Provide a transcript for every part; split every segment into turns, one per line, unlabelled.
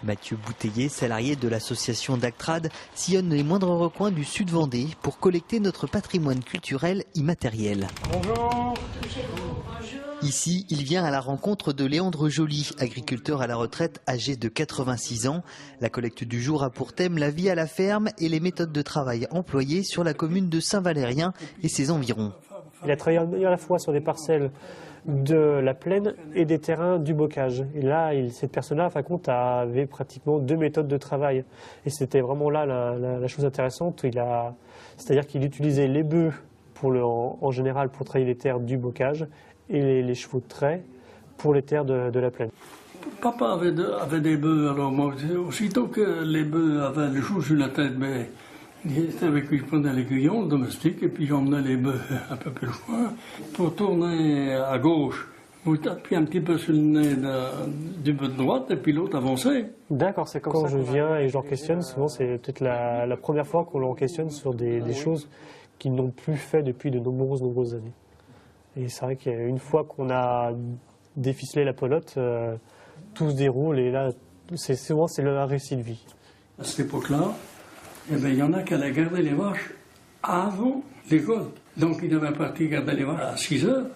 Mathieu Bouteiller, salarié de l'association Dactrad, sillonne les moindres recoins du sud Vendée pour collecter notre patrimoine culturel immatériel.
Bonjour.
Ici, il vient à la rencontre de Léandre Joly, agriculteur à la retraite âgé de 86 ans. La collecte du jour a pour thème la vie à la ferme et les méthodes de travail employées sur la commune de Saint-Valérien et ses environs.
Il a travaillé à la fois sur des parcelles de la plaine et des terrains du bocage. Et là, cette personne-là, à fin de compte, avait pratiquement 2 méthodes de travail. Et c'était vraiment là la chose intéressante. C'est-à-dire qu'il utilisait les bœufs en général pour travailler les terres du bocage et les chevaux de trait pour les terres de la plaine.
Papa avait des bœufs, alors moi, aussitôt que les bœufs avaient le joug sur la tête, mais c'était avec lui, je prenais l'aiguillon, le domestique, et puis j'emmenais les bœufs un peu plus loin pour tourner à gauche. Vous tapez un petit peu sur le nez du bœuf de droite, et puis l'autre avançait.
D'accord, c'est comme ça. Quand je viens et je leur questionne, souvent c'est peut-être la première fois qu'on leur questionne sur des choses qu'ils n'ont plus fait depuis de nombreuses années. Et c'est vrai qu'une fois qu'on a déficelé la pelote, tout se déroule, et là, souvent c'est le récit de vie.
À cette époque-là, il y en a qui allaient garder les vaches avant l'école. Donc ils devaient partir garder les vaches à 6 heures.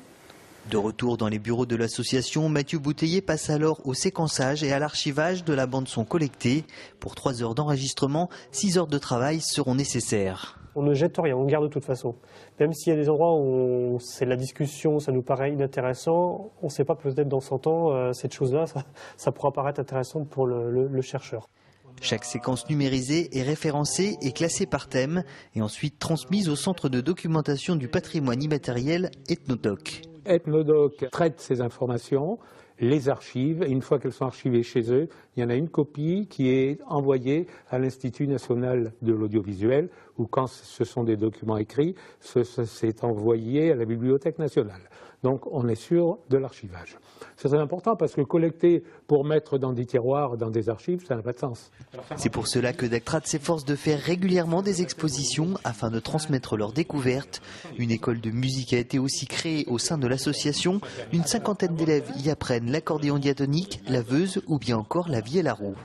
De retour dans les bureaux de l'association, Mathieu Bouteiller passe alors au séquençage et à l'archivage de la bande-son collectée. Pour 3 heures d'enregistrement, 6 heures de travail seront nécessaires.
On ne jette rien, on garde de toute façon. Même s'il y a des endroits où c'est la discussion, ça nous paraît inintéressant, on ne sait pas, peut-être dans 100 ans, cette chose-là, ça pourra paraître intéressante pour le chercheur.
Chaque séquence numérisée est référencée et classée par thème et ensuite transmise au centre de documentation du patrimoine immatériel Ethnodoc.
Ethnodoc traite ces informations, les archive, et une fois qu'elles sont archivées chez eux, il y en a une copie qui est envoyée à l'Institut national de l'audiovisuel, ou quand ce sont des documents écrits, c'est envoyé à la Bibliothèque nationale. Donc on est sûr de l'archivage. C'est très important parce que collecter pour mettre dans des tiroirs, dans des archives, ça n'a pas de sens.
C'est pour cela que Dactrad s'efforce de faire régulièrement des expositions afin de transmettre leurs découvertes. Une école de musique a été aussi créée au sein de l'association. Une 50aine d'élèves y apprennent l'accordéon diatonique, la veuse ou bien encore la vielle à roue.